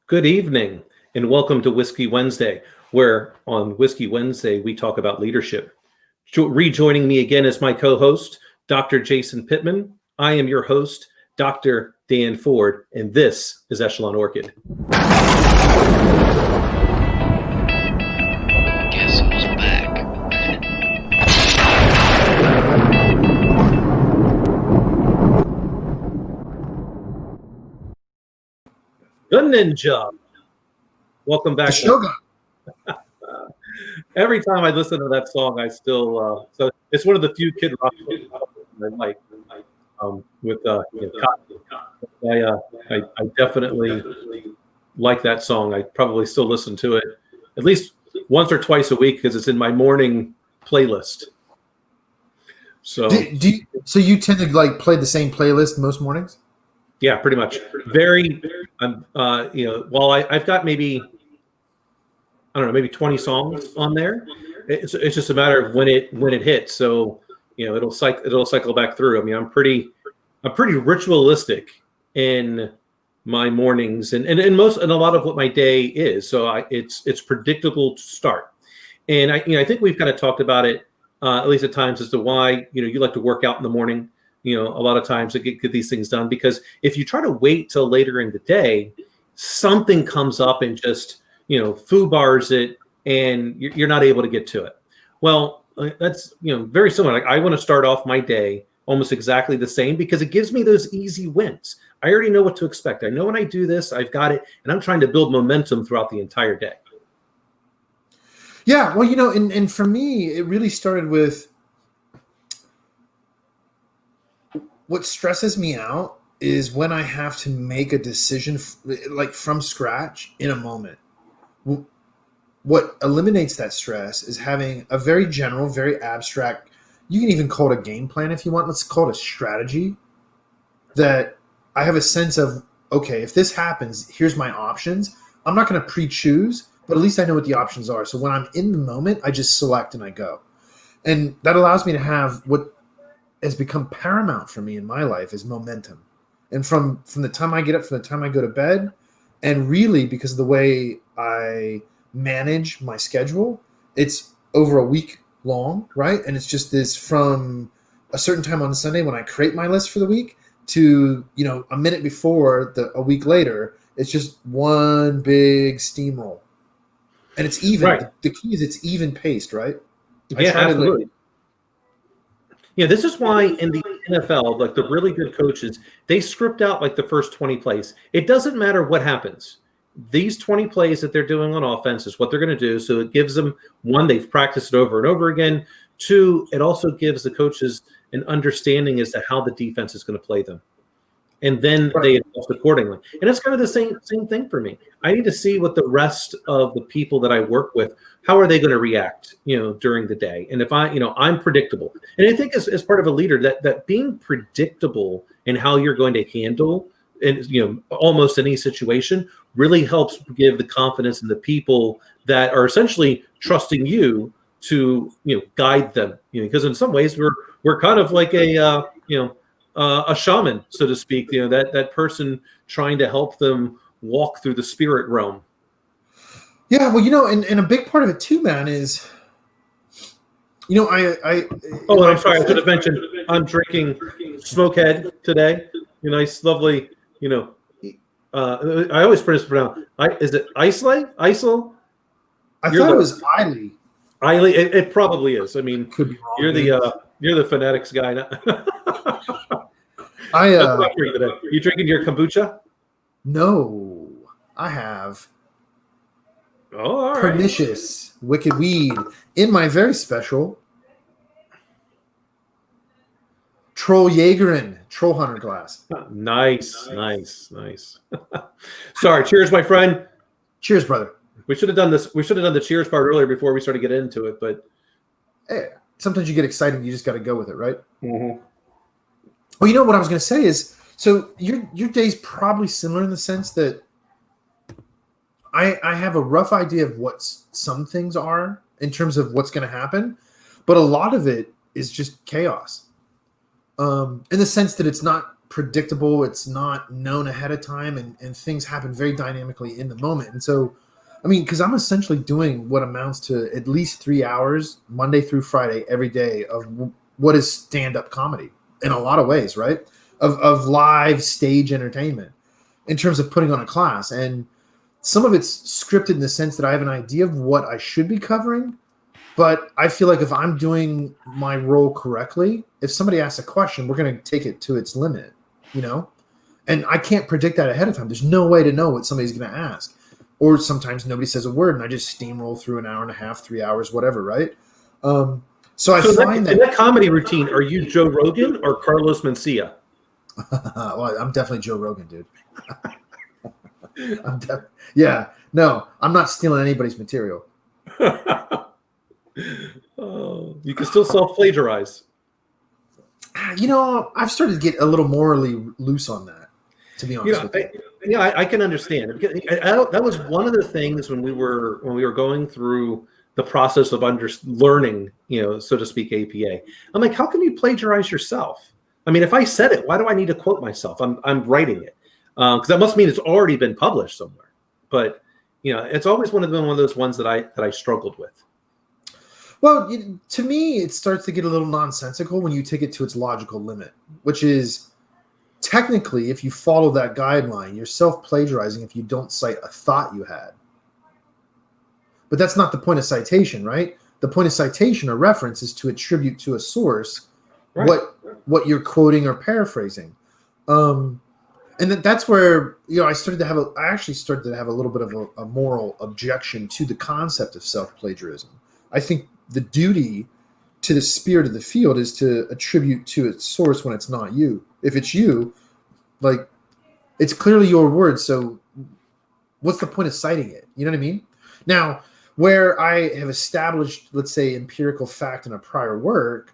Good evening, and welcome to Whiskey Wednesday, where on Whiskey Wednesday we talk about leadership. Rejoining me again as my co-host, Dr. Jason Pittman. I am your host, Dr. Dan Ford, and this is EchelonOrchid. Guess who's back? The Ninja. Welcome back. The Shogun. Every time I listen to that song, I still so it's one of the few Kid Rock songs I like. With I definitely like that song. I probably still listen to it at least once or twice a week because it's in my morning playlist. So So you tend to like play the same playlist most mornings? Yeah, pretty much. While I've got maybe 20 songs on there. It's just a matter of when it hits. So it'll cycle back through. I mean, I'm pretty ritualistic in my mornings and a lot of what my day is. So it's predictable to start. And I think we've kind of talked about it at least at times as to why you like to work out in the morning. A lot of times to get these things done, because if you try to wait till later in the day, something comes up and just foo bars it, and you're not able to get to it. Well, that's very similar. Like, I want to start off my day almost exactly the same because it gives me those easy wins. I already know what to expect. I know when I do this, I've got it, and I'm trying to build momentum throughout the entire day. Yeah, well, and for me, it really started with what stresses me out is when I have to make a decision like from scratch in a moment. What eliminates that stress is having a very general, very abstract, you can even call it a game plan if you want. Let's call it a strategy that I have a sense of, okay, if this happens, here's my options. I'm not going to pre-choose, but at least I know what the options are. So when I'm in the moment, I just select and I go. And that allows me to have what has become paramount for me in my life is momentum. And from the time I get up, from the time I go to bed, and really because of the way I manage my schedule, it's over a week long, right? And it's just this from a certain time on Sunday when I create my list for the week to, a minute before a week later, it's just one big steamroll. And it's even. Right. The key is it's even paced, right? Yeah, absolutely. This is why in the NFL, like the really good coaches, they script out like the first 20 plays. It doesn't matter what happens. These 20 plays that they're doing on offense is what they're going to do. So it gives them, one, they've practiced it over and over again. Two, it also gives the coaches an understanding as to how the defense is going to play them. And then they adjust accordingly. And it's kind of the same thing for me. I need to see what the rest of the people that I work with, how are they going to react, during the day? And if I'm predictable. And I think as part of a leader that being predictable in how you're going to handle and almost any situation really helps give the confidence in the people that are essentially trusting you to guide them. Because in some ways we're kind of like a shaman, so to speak, that person trying to help them walk through the spirit realm. Yeah, well, and a big part of it too, man, is, I'm sorry, I should have mentioned I'm drinking Smokehead today. Nice, lovely, I always pronounce, is it Islay? Isle? I thought it was Eiley. Eiley, it probably is. I mean, could be wrong. You're the phonetics guy now. You drinking your kombucha? No, I have all right. Pernicious Wicked Weed in my very special Troll Jägerin Troll Hunter glass. Nice. Sorry, cheers, my friend. Cheers, brother. We should have done this. We should have done the cheers part earlier before we started getting into it, but hey, sometimes you get excited, you just got to go with it, right? Mm-hmm. Well, what I was going to say is, so your day's probably similar in the sense that I have a rough idea of what some things are in terms of what's going to happen, but a lot of it is just chaos. In the sense that it's not predictable. It's not known ahead of time, and things happen very dynamically in the moment. And so, I mean, because I'm essentially doing what amounts to at least 3 hours, Monday through Friday, every day of what is stand-up comedy in a lot of ways, right? Of live stage entertainment in terms of putting on a class. And some of it's scripted in the sense that I have an idea of what I should be covering. But I feel like if I'm doing my role correctly, if somebody asks a question, we're going to take it to its limit, you know? And I can't predict that ahead of time. There's no way to know what somebody's going to ask. Or sometimes nobody says a word and I just steamroll through an hour and a half, 3 hours, whatever, right? So I find that... In that comedy routine, are you Joe Rogan or Carlos Mencia? Well, I'm definitely Joe Rogan, dude. Yeah. No, I'm not stealing anybody's material. Oh, you can still self-plagiarize. You know, I've started to get a little morally loose on that, to be honest with you. I can understand. That was one of the things when we were going through the process of learning, so to speak, APA. I'm like, how can you plagiarize yourself? I mean, if I said it, why do I need to quote myself? I'm writing it because that must mean it's already been published somewhere. But it's always been one of those ones that I struggled with. Well, to me, it starts to get a little nonsensical when you take it to its logical limit, which is technically, if you follow that guideline, you're self-plagiarizing if you don't cite a thought you had. But that's not the point of citation, right? The point of citation or reference is to attribute to a source what you're quoting or paraphrasing. And that's where I actually started to have a little bit of a moral objection to the concept of self-plagiarism. I think the duty to the spirit of the field is to attribute to its source when it's not you. If it's you, like, it's clearly your word, so what's the point of citing it? You know what I mean? Now, where I have established, let's say, empirical fact in a prior work,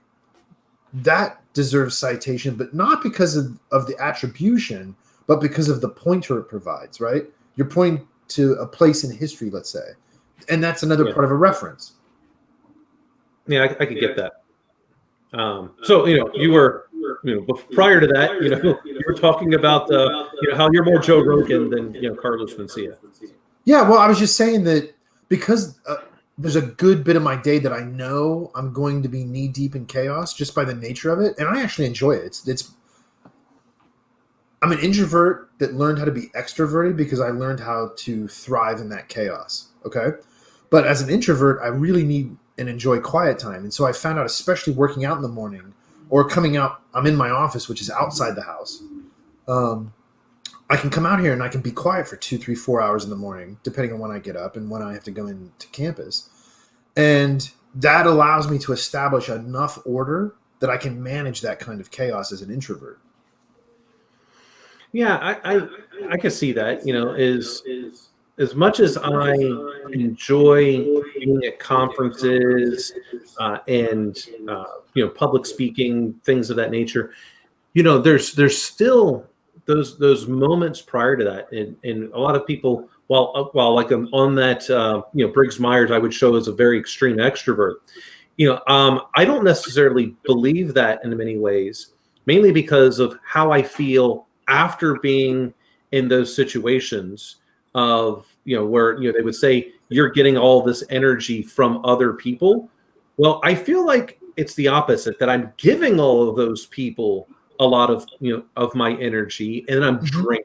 that deserves citation, but not because of the attribution, but because of the pointer it provides, right? You're pointing to a place in history, let's say, and that's another part of a reference. Yeah, I could get that. So you were prior to that, you were talking about how you're more Joe Rogan than Carlos Mencia. Yeah, well, I was just saying that because there's a good bit of my day that I know I'm going to be knee deep in chaos just by the nature of it, and I actually enjoy it. I'm an introvert that learned how to be extroverted because I learned how to thrive in that chaos. Okay, but as an introvert, I really need and enjoy quiet time. And so I found out, especially working out in the morning or coming out, I'm in my office, which is outside the house. I can come out here and I can be quiet for 2, 3, 4 hours in the morning, depending on when I get up and when I have to go into campus. And that allows me to establish enough order that I can manage that kind of chaos as an introvert. Yeah, I can see that, as much as I enjoy being at conferences and public speaking, things of that nature, there's still those moments prior to that, and a lot of people, while like I'm on that Briggs Myers, I would show as a very extreme extrovert. I don't necessarily believe that in many ways, mainly because of how I feel after being in those situations of where they would say you're getting all this energy from other people. Well, I feel like it's the opposite, that I'm giving all of those people a lot of of my energy, and I'm drained.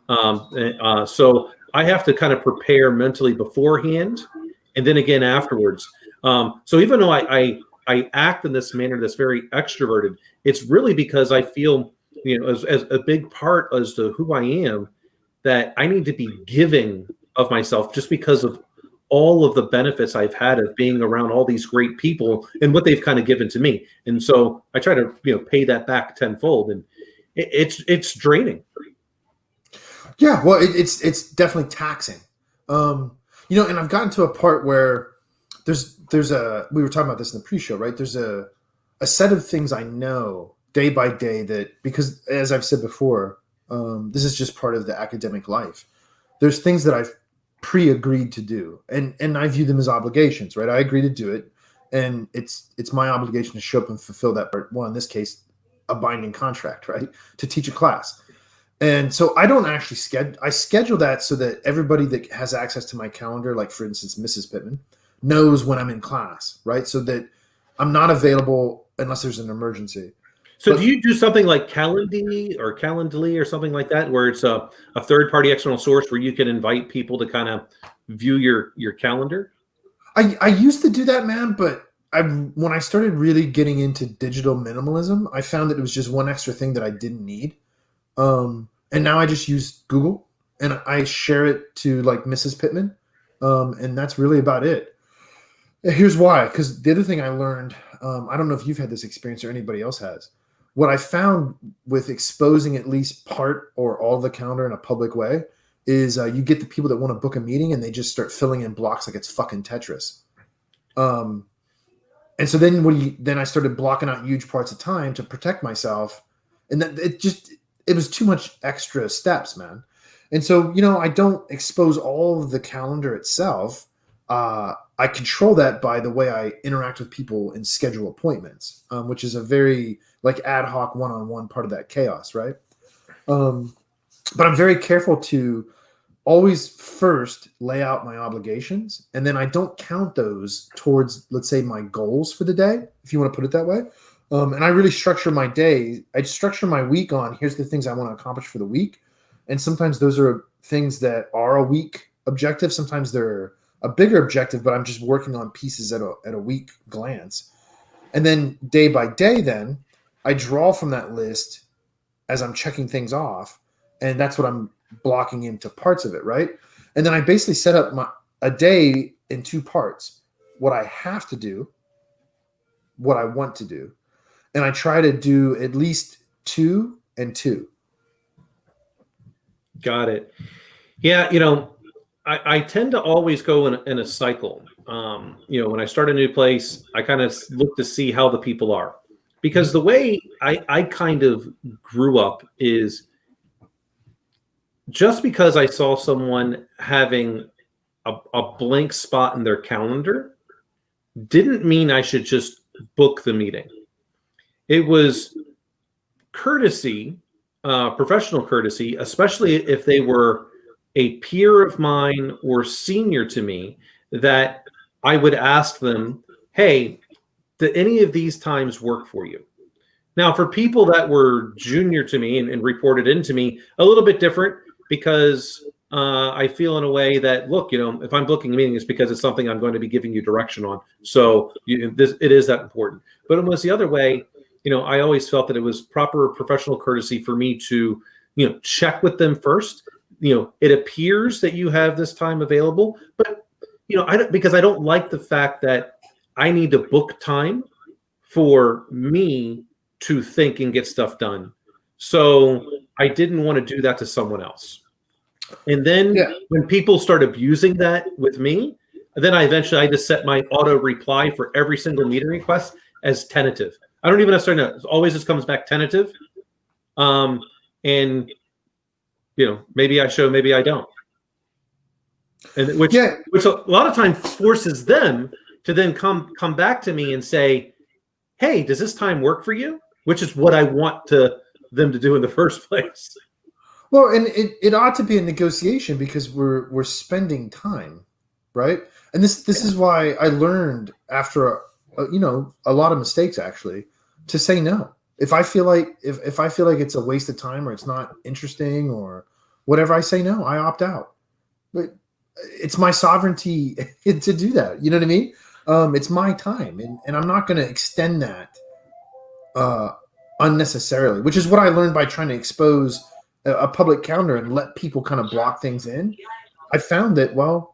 So I have to kind of prepare mentally beforehand, and then again afterwards. So even though I act in this manner that's very extroverted, it's really because I feel as a big part as to who I am, that I need to be giving of myself just because of all of the benefits I've had of being around all these great people and what they've kind of given to me. And so I try to, pay that back tenfold, and it's draining. Yeah. Well, it's definitely taxing. And I've gotten to a part where we were talking about this in the pre-show, right? There's a set of things I know day by day that, because as I've said before, this is just part of the academic life. There's things that I've pre-agreed to do, and I view them as obligations, right? I agree to do it, and it's my obligation to show up and fulfill that part. Well, in this case, a binding contract, right? To teach a class. And so I don't actually schedule that so that everybody that has access to my calendar, like for instance, Mrs. Pittman, knows when I'm in class, right? So that I'm not available unless there's an emergency. So do you do something like Calendly or Calendly or something like that, where it's a third-party external source where you can invite people to kind of view your calendar? I used to do that, man, but when I started really getting into digital minimalism, I found that it was just one extra thing that I didn't need. And now I just use Google and I share it to like Mrs. Pittman. And that's really about it. Here's why, because the other thing I learned, I don't know if you've had this experience or anybody else has. What I found with exposing at least part or all of the calendar in a public way is you get the people that want to book a meeting and they just start filling in blocks like it's fucking Tetris. And so then I started blocking out huge parts of time to protect myself. And that it was too much extra steps, man. And so, I don't expose all of the calendar itself. I control that by the way I interact with people and schedule appointments, which is a very like ad hoc one-on-one part of that chaos, right? But I'm very careful to always first lay out my obligations, and then I don't count those towards, let's say, my goals for the day, if you want to put it that way. And I really structure my day. I structure my week on here's the things I want to accomplish for the week. And sometimes those are things that are a week objective. Sometimes they're a bigger objective, but I'm just working on pieces at a week glance. And then day by day, then I draw from that list as I'm checking things off. And that's what I'm blocking into parts of it, right? And then I basically set up a day in two parts: what I have to do, what I want to do. And I try to do at least 2 and 2. Got it. Yeah, I tend to always go in a cycle. When I start a new place, I kind of look to see how the people are. Because the way I kind of grew up is just because I saw someone having a blank spot in their calendar didn't mean I should just book the meeting. It was courtesy, professional courtesy, especially if they were a peer of mine or senior to me, that I would ask them, hey, do any of these times work for you? Now, for people that were junior to me and reported into me, a little bit different, because I feel in a way that, look, if I'm booking a meeting, it's because it's something I'm going to be giving you direction on. So it is that important. But it was the other way. I always felt that it was proper professional courtesy for me to, check with them first. It appears that you have this time available, but, because I don't like the fact that I need to book time for me to think and get stuff done. So I didn't want to do that to someone else. And then when people start abusing that with me, then I just set my auto reply for every single meeting request as tentative. I don't even necessarily know. It always just comes back tentative. And, maybe I show, maybe I don't. And which a lot of times forces them to then come back to me and say, hey, does this time work for you? Which is what I want them to do in the first place. Well, and it ought to be a negotiation because we're spending time, right? And this is why I learned after a lot of mistakes actually to say no. If I feel like if I feel like it's a waste of time or it's not interesting or whatever, I say no. I opt out. But it's my sovereignty to do that. You know what I mean? It's my time, and I'm not going to extend that unnecessarily, which is what I learned by trying to expose a public calendar and let people kind of block things in. I found that, well,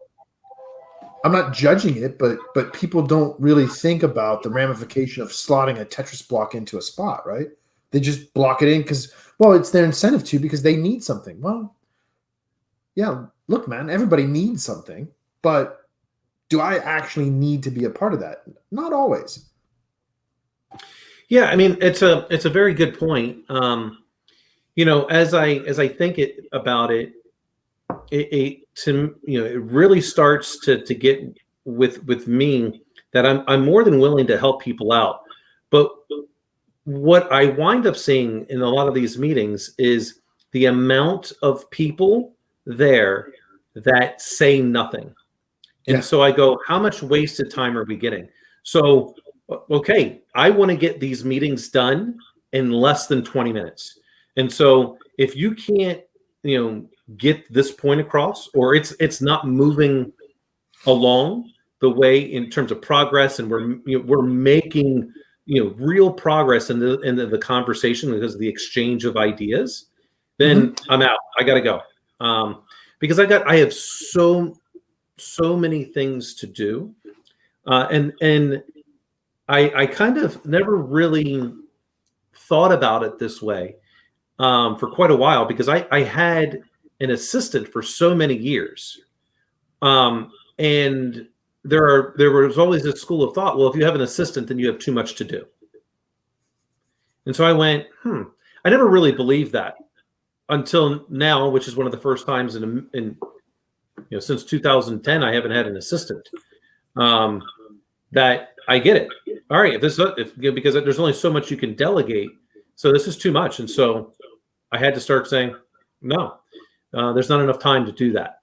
I'm not judging it, but people don't really think about the ramification of slotting a Tetris block into a spot, right? They just block it in because, well, it's their incentive to because they need something. Well, yeah, look, man, everybody needs something, but do I actually need to be a part of that? Not always. Yeah, I mean, it's a very good point. As I think about it, it really starts to get with me that I'm more than willing to help people out. But what I wind up seeing in a lot of these meetings is the amount of people there that say nothing. And so I go, how much wasted time are we getting? So, okay, I want to get these meetings done in less than 20 minutes. And so if you can't, get this point across, or it's not moving along the way in terms of progress, and we're making real progress in the conversation because of the exchange of ideas, then I'm out. I got to go, because I have so many things to do, and I kind of never really thought about it this way for quite a while, because I had an assistant for so many years, and there was always this school of thought, well, if you have an assistant, then you have too much to do. And so I went, I never really believed that until now, which is one of the first times in since 2010, I haven't had an assistant. That I get it. All right, because there's only so much you can delegate, so this is too much, and so I had to start saying, no, there's not enough time to do that.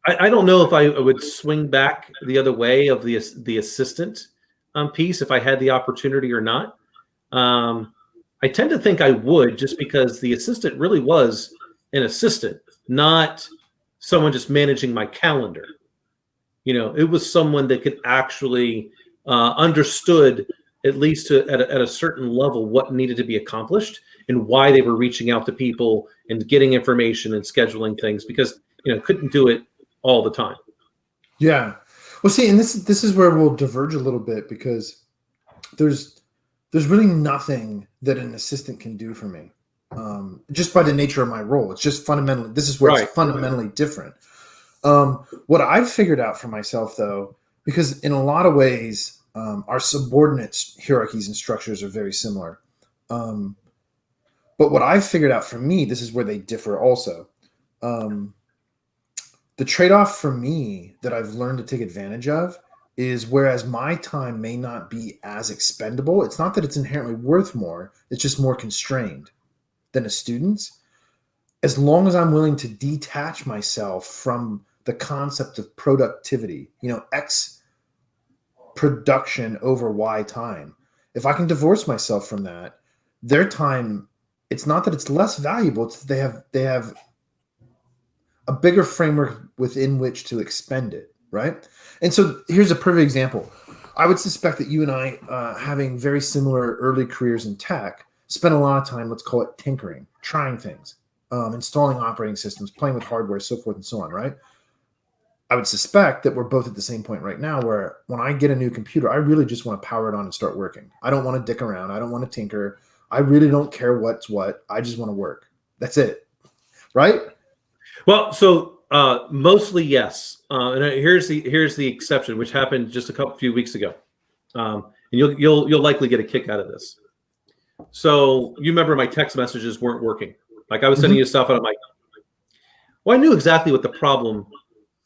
I don't know if I would swing back the other way of the assistant piece if I had the opportunity or not. I tend to think I would, just because the assistant really was an assistant, not someone just managing my calendar. It was someone that could actually understood, at least at a certain level, what needed to be accomplished and why they were reaching out to people and getting information and scheduling things, because couldn't do it all the time. Yeah. Well, see, and this is where we'll diverge a little bit, because there's really nothing that an assistant can do for me, just by the nature of my role. It's just fundamentally, this is where it's fundamentally different. What I've figured out for myself, though, because in a lot of ways, our subordinate hierarchies and structures are very similar. But what I've figured out for me, this is where they differ also. The trade-off for me that I've learned to take advantage of is, whereas my time may not be as expendable, it's not that it's inherently worth more, it's just more constrained than a student's. As long as I'm willing to detach myself from the concept of productivity, X production over Y time, if I can divorce myself from that, their time, it's not that it's less valuable, it's that they have a bigger framework within which to expend it, right? And so here's a perfect example. I would suspect that you and I, having very similar early careers in tech, spent a lot of time, let's call it tinkering, trying things, installing operating systems, playing with hardware, so forth and so on, right? I would suspect that we're both at the same point right now, where when I get a new computer, I really just want to power it on and start working. I don't want to dick around. I don't want to tinker. I really don't care what's what. I just want to work. That's it. Right? Well, so mostly yes. And here's the exception, which happened just a few weeks ago. And you'll likely get a kick out of this. So you remember my text messages weren't working. Like, I was sending you stuff and I'm like, well, I knew exactly what the problem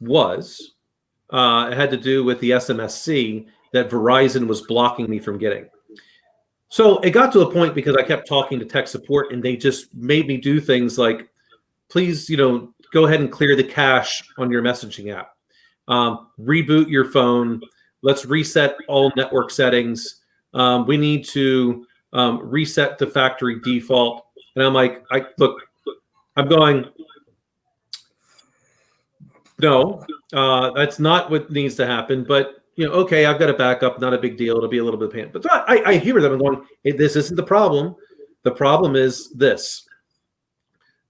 was. It had to do with the SMSC that Verizon was blocking me from getting. So it got to a point, because I kept talking to tech support, and they just made me do things like, please, go ahead and clear the cache on your messaging app. Reboot your phone. Let's reset all network settings. We need to reset the factory default. And I'm like, I'm going, no, that's not what needs to happen. But, okay, I've got a backup, not a big deal. It'll be a little bit of pain. But I hear them and going, hey, this isn't the problem. The problem is this.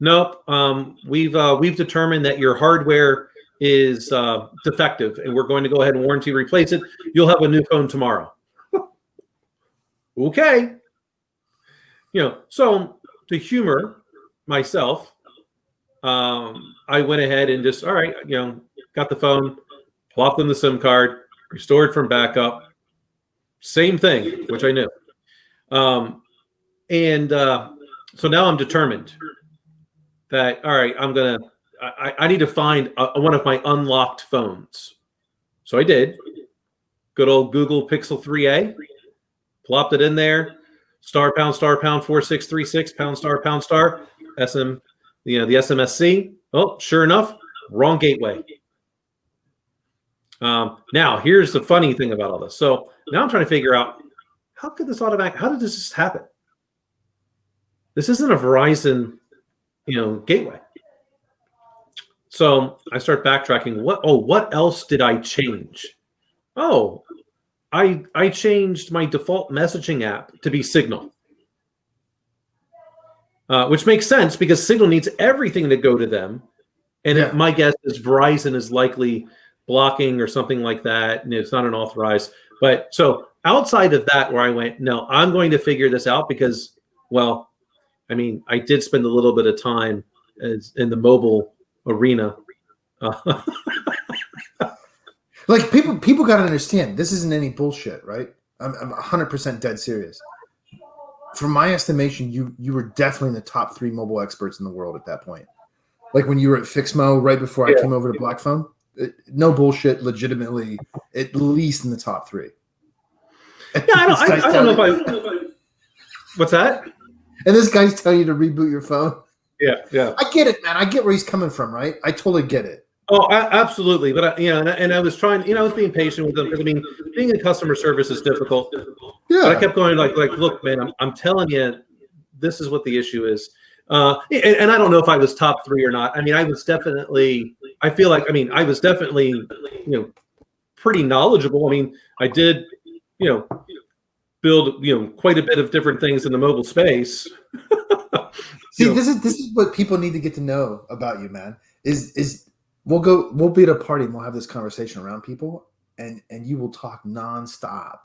Nope. We've determined that your hardware is defective, and we're going to go ahead and warranty replace it. You'll have a new phone tomorrow. Okay. So to humor myself, I went ahead and just, all right, got the phone, plopped in the SIM card, restored from backup, same thing, which I knew. So now I'm determined that, all right, I need to find one of my unlocked phones. So I did. Good old Google Pixel 3a. plopped it in there, star pound 4636 pound star SM, the SMSC. Oh, sure enough, wrong gateway. Now here's the funny thing about all this. So now I'm trying to figure out how did this just happen? This isn't a Verizon, gateway. So I start backtracking. What else did I change? Oh, I changed my default messaging app to be Signal, which makes sense because Signal needs everything to go to them. And my guess is Verizon is likely blocking or something like that, and it's not an authorized. But so outside of that, where I went, no, I'm going to figure this out because, well, I mean, I did spend a little bit of time in the mobile arena. Like people got to understand, this isn't any bullshit, right? I'm 100% dead serious. From my estimation, you were definitely in the top 3 mobile experts in the world at that point. Like when you were at Fixmo right before I came over to Black Phone, no bullshit, legitimately at least in the top 3. Yeah, I don't know if I. What's that? And this guy's telling you to reboot your phone. Yeah. I get it, man. I get where he's coming from, right? I totally get it. Oh, absolutely. But and I was trying. I was being patient with them because I mean, being in customer service is difficult. Yeah. But I kept going like, look, man, I'm telling you, this is what the issue is. And I don't know if I was top 3 or not. I mean, I was definitely. I feel like I was definitely pretty knowledgeable. I mean, I did build quite a bit of different things in the mobile space. See, this is what people need to get to know about you, man. Is we'll be at a party and we'll have this conversation around people, and you will talk nonstop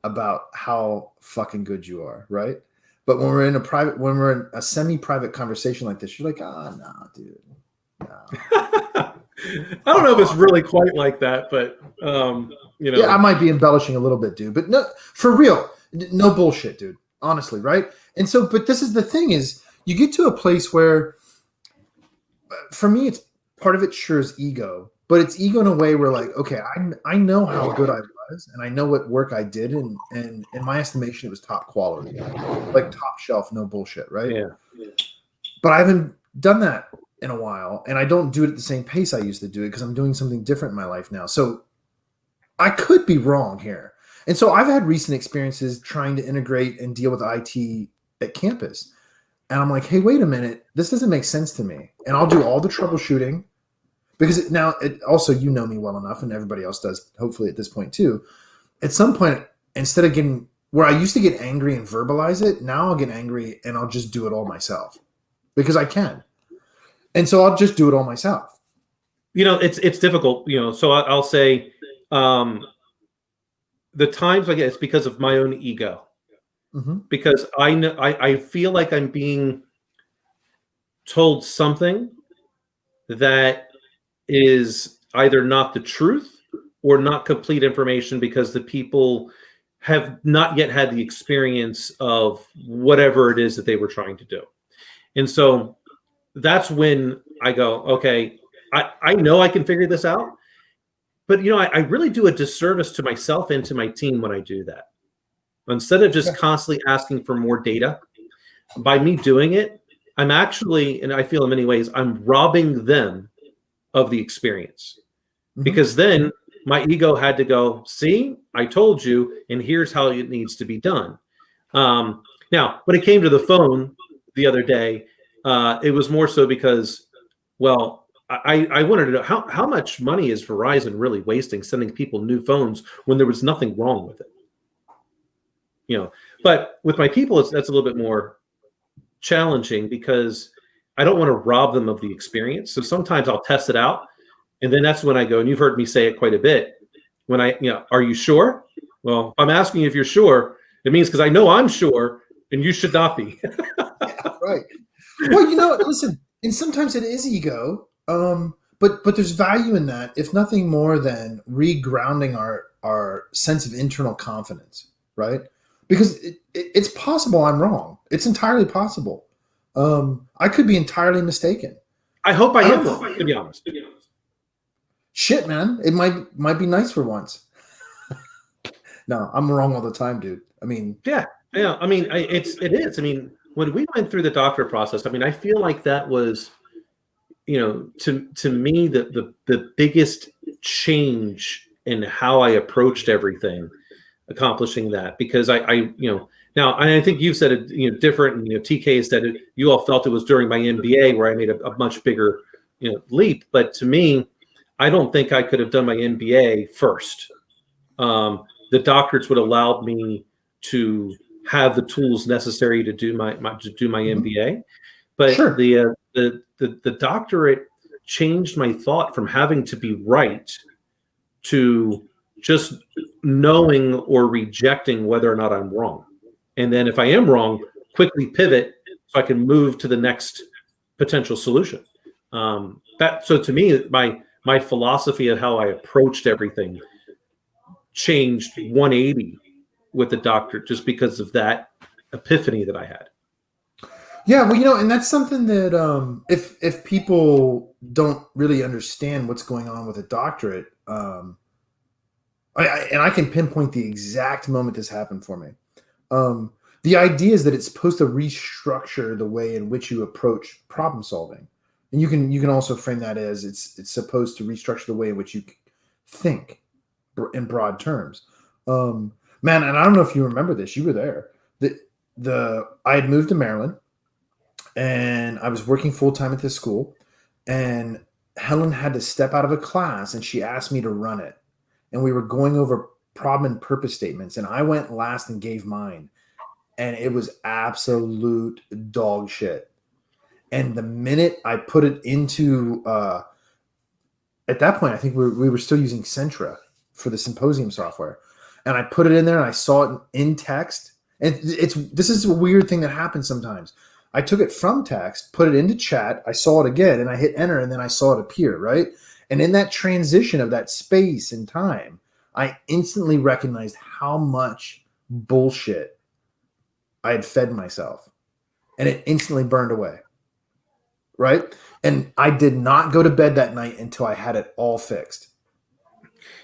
about how fucking good you are, right? But when we're in a semi-private conversation like this, you're like, no, dude. No. I don't know if it's really quite like that, but Yeah, I might be embellishing a little bit, dude. But no, for real, no bullshit, dude. Honestly, right? And so, but this is the thing is, you get to a place where, for me, it's part of it sure is ego, but it's ego in a way where like, okay, I know how good I was, and I know what work I did, and in my estimation, it was top quality, like top shelf, no bullshit, right? Yeah. But I haven't done that in a while, and I don't do it at the same pace I used to do it because I'm doing something different in my life now. So I could be wrong here. And so I've had recent experiences trying to integrate and deal with IT at campus. And I'm like, hey, wait a minute. This doesn't make sense to me. And I'll do all the troubleshooting because now also, you know me well enough, and everybody else does, hopefully at this point too. At some point, instead of getting where I used to get angry and verbalize it, now I'll get angry and I'll just do it all myself because I can. And so I'll just do it all myself. It's difficult, so I'll say the times I get, it's because of my own ego. Mm-hmm. Because I feel like I'm being told something that is either not the truth or not complete information because the people have not yet had the experience of whatever it is that they were trying to do. And so that's when I go, okay, I know I can figure this out, but I really do a disservice to myself and to my team when I do that. Instead of just constantly asking for more data, by me doing it, I'm actually, and I feel in many ways, I'm robbing them of the experience. Mm-hmm. Because then my ego had to go, see, I told you, and here's how it needs to be done. Now, when it came to the phone the other day, it was more so because, well, I wanted to know how much money is Verizon really wasting sending people new phones when there was nothing wrong with it? But with my people, that's a little bit more challenging because I don't want to rob them of the experience. So sometimes I'll test it out. And then that's when I go, and you've heard me say it quite a bit. When are you sure? Well, if I'm asking you if you're sure, it means because I know I'm sure and you should not be. Yeah, right. Well, listen, and sometimes it is ego. But there's value in that, if nothing more than regrounding our sense of internal confidence, right? Because it's possible I'm wrong. It's entirely possible. I could be entirely mistaken. I hope I am wrong, to be honest. Shit, man. It might be nice for once. No, I'm wrong all the time, dude. I mean, Yeah, yeah. I mean, it is. I mean, when we went through the doctorate process, I mean, I feel like that was, to me, the biggest change in how I approached everything, accomplishing that, because now I think you've said it, different, and TK said it. You all felt it was during my MBA where I made a much bigger, leap. But to me, I don't think I could have done my MBA first. The doctorates would allow me to have the tools necessary to do my MBA, but sure. the doctorate changed my thought from having to be right to just knowing or rejecting whether or not I'm wrong, and then if I am wrong, quickly pivot so I can move to the next potential solution. So to me, my philosophy of how I approached everything changed 180 with the doctor, just because of that epiphany that I had. Yeah, well, and that's something that if people don't really understand what's going on with a doctorate, and I can pinpoint the exact moment this happened for me. The idea is that it's supposed to restructure the way in which you approach problem solving, and you can also frame that as it's supposed to restructure the way in which you think in broad terms. Man, and I don't know if you remember this. You were there. I had moved to Maryland, and I was working full time at this school, and Helen had to step out of a class, and she asked me to run it, and we were going over problem and purpose statements, and I went last and gave mine, and it was absolute dog shit. And the minute I put it into, at that point, I think we were still using Centra for the symposium software, and I put it in there and I saw it in text. And this is a weird thing that happens sometimes. I took it from text, put it into chat, I saw it again, and I hit enter, and then I saw it appear, right? And in that transition of that space and time, I instantly recognized how much bullshit I had fed myself, and it instantly burned away, right? And I did not go to bed that night until I had it all fixed.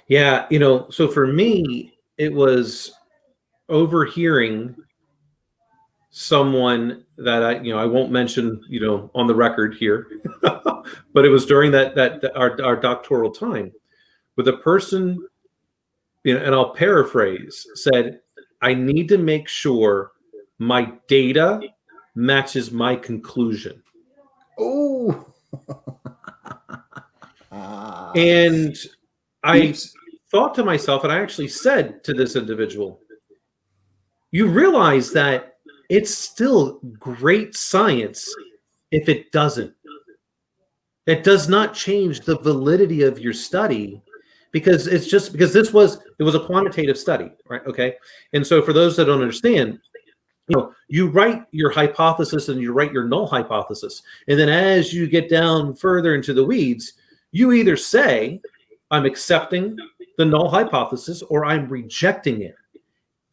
Yeah, so for me, it was overhearing someone that I won't mention, on the record here, but it was during that our doctoral time, with a person, and I'll paraphrase, said, "I need to make sure my data matches my conclusion." Oh, and I thought to myself, and I actually said to this individual, "You realize that it's still great science if it doesn't. It does not change the validity of your study, because it's just because it was a quantitative study, right? Okay. And so for those that don't understand, you write your hypothesis and you write your null hypothesis. And then as you get down further into the weeds, you either say, I'm accepting the null hypothesis or I'm rejecting it.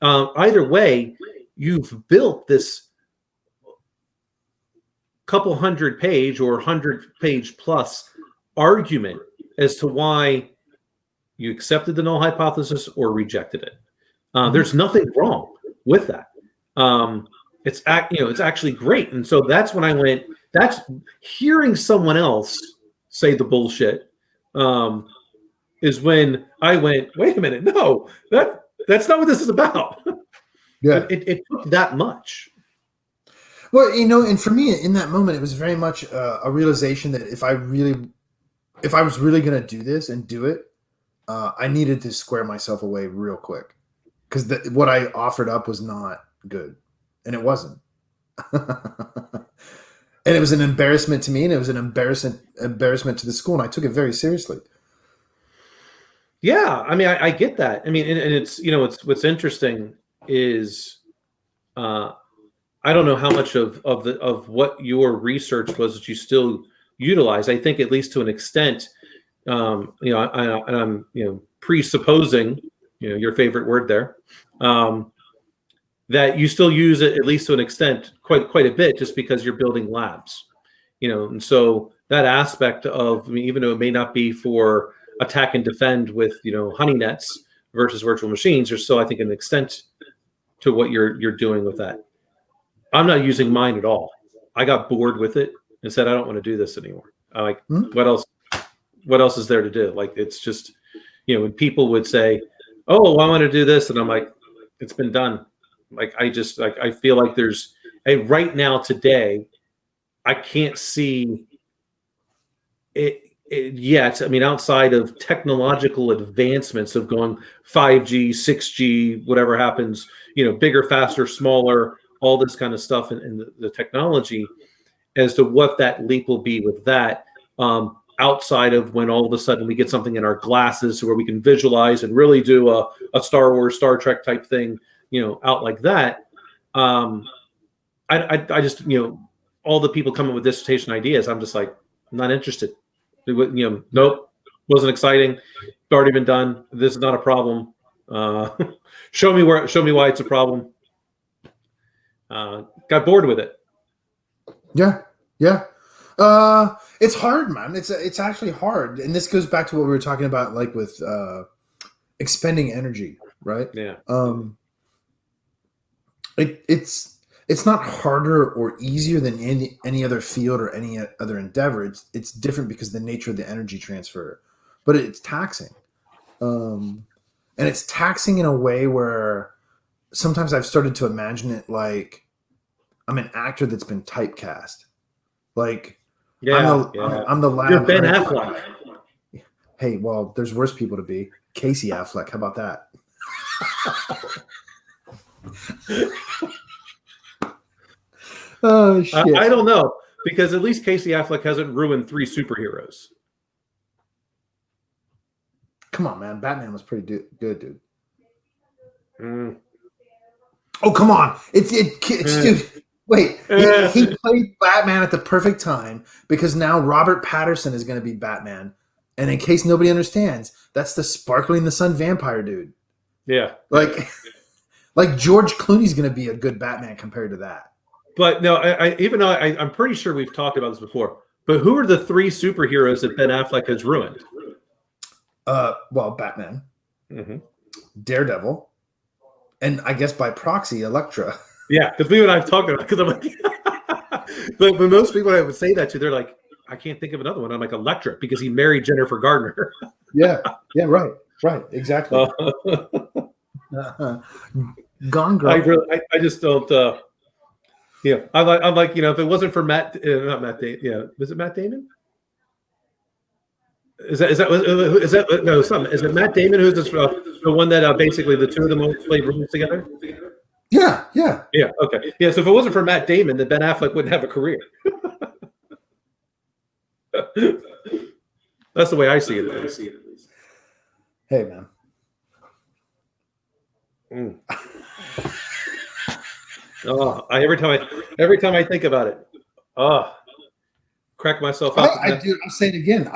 Either way, you've built this couple 100-page or 100-page plus argument as to why you accepted the null hypothesis or rejected it. There's nothing wrong with that. It's actually great. And so that's when I went, that's hearing someone else say the bullshit, is when I went, wait a minute, no, that's not what this is about. Yeah. It took that much. Well, and for me in that moment, it was very much a realization that if I was really going to do this and do it, I needed to square myself away real quick, because what I offered up was not good, and it wasn't. And it was an embarrassment to me, and it was an embarrassment to the school, and I took it very seriously. Yeah, I mean, I get that. I mean, and it's what's interesting is, I don't know how much of what your research was that you still utilize. I think at least to an extent, I'm presupposing, your favorite word there, that you still use it at least to an extent, quite a bit, just because you're building labs, and so that aspect of, even though it may not be for attack and defend with honey nets, versus virtual machines, there's still, I think, an extent to what you're doing with that. I'm not using mine at all. I got bored with it and said, I don't want to do this anymore. I'm like, what else? What else is there to do? Like, it's just, when people would say, oh, I want to do this. And I'm like, it's been done. Like, I feel like there's right now today, I can't see it yet. I mean, outside of technological advancements of going 5G, 6G, whatever happens, bigger, faster, smaller, all this kind of stuff in the technology, as to what that leap will be with that, outside of when all of a sudden we get something in our glasses where we can visualize and really do a Star Wars, Star Trek type thing, out like that. I just, all the people coming with dissertation ideas, I'm just like, I'm not interested. Nope, wasn't exciting. It's already been done. This is not a problem. Show me why it's a problem. Got bored with it. Yeah. It's hard, man. It's actually hard, and this goes back to what we were talking about, like with expending energy, right? Yeah. It's not harder or easier than any other field or any other endeavor. It's different because of the nature of the energy transfer, but it's taxing, and it's taxing in a way where sometimes I've started to imagine it like I'm an actor that's been typecast. Like, I'm the lab. You're Ben Affleck. Hey, well, there's worse people to be. Casey Affleck. How about that? Oh, shit. I don't know, because at least Casey Affleck hasn't ruined 3 superheroes. Come on, man. Batman was pretty good, dude. Oh, come on. It's dude. Wait, he played Batman at the perfect time because now Robert Pattinson is going to be Batman. And in case nobody understands, that's the sparkling the sun vampire dude. Yeah. Like George Clooney's going to be a good Batman compared to that. But no, even though I'm pretty sure we've talked about this before, but who are the 3 superheroes that Ben Affleck has ruined? Well, Batman, Daredevil, and I guess by proxy, Elektra. Yeah, because we and I've talked about it, because I'm like, but when most people I would say that to, they're like, I can't think of another one. I'm like, Elektra, because he married Jennifer Gardner. Yeah, right, exactly. Gone Girl. I just don't. I'm like, if it wasn't for not Matt Damon. Yeah, was it Matt Damon? Is it Matt Damon who's the one that basically the two of them played roles together? Yeah. Okay. Yeah. So if it wasn't for Matt Damon, then Ben Affleck wouldn't have a career. That's the way I see it. Hey, man. Oh, every time I think about it, crack myself up. I'll say it again.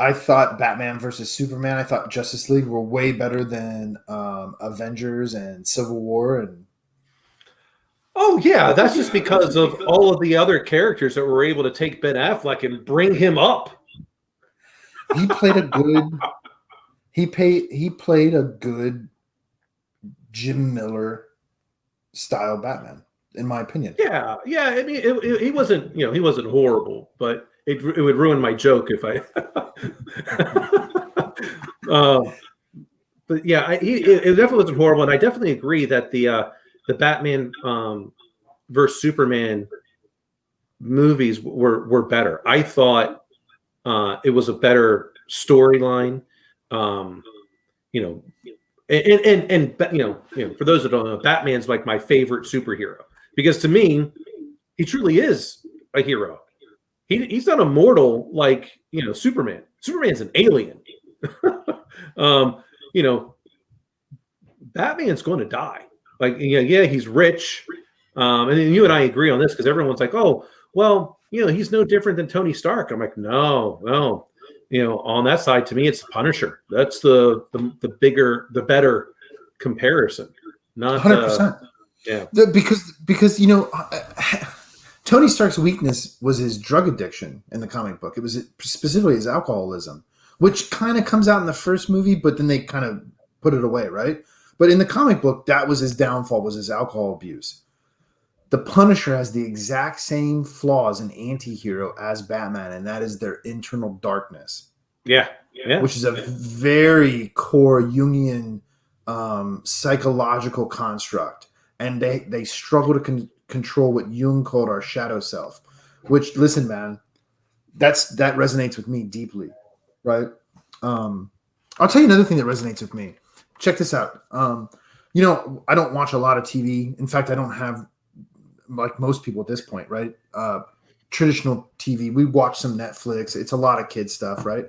I thought Batman versus Superman. I thought Justice League were way better than Avengers and Civil War. And oh yeah, that's just because of all of the other characters that were able to take Ben Affleck and bring him up. He played a good. He played a good Jim Miller style Batman, in my opinion. Yeah. I mean, he wasn't, he wasn't horrible, but it would ruin my joke if I. But yeah, it definitely wasn't horrible, and I definitely agree that the Batman versus Superman movies were better. I thought it was a better storyline. And for those that don't know, Batman's like my favorite superhero, because to me, he truly is a hero. He's not immortal like Superman. Superman's an alien. Batman's going to die. Like he's rich, and you and I agree on this because everyone's like, oh well, he's no different than Tony Stark. I'm like, no. On that side, to me, it's Punisher. That's the bigger, the better comparison. Not 100%. Yeah, because Tony Stark's weakness was his drug addiction in the comic book. It was specifically his alcoholism, which kind of comes out in the first movie, but then they kind of put it away, right? But in the comic book, that was his downfall, was his alcohol abuse. The Punisher has the exact same flaws and anti-hero as Batman, and that is their internal darkness. Yeah. Which is a very core Jungian psychological construct. And they struggle to control what Jung called our shadow self, which, listen, man, that resonates with me deeply, right? I'll tell you another thing that resonates with me. Check this out. You know, I don't watch a lot of TV. In fact, I don't have, like most people at this point, right? Traditional TV. We watch some Netflix. It's a lot of kid stuff, right?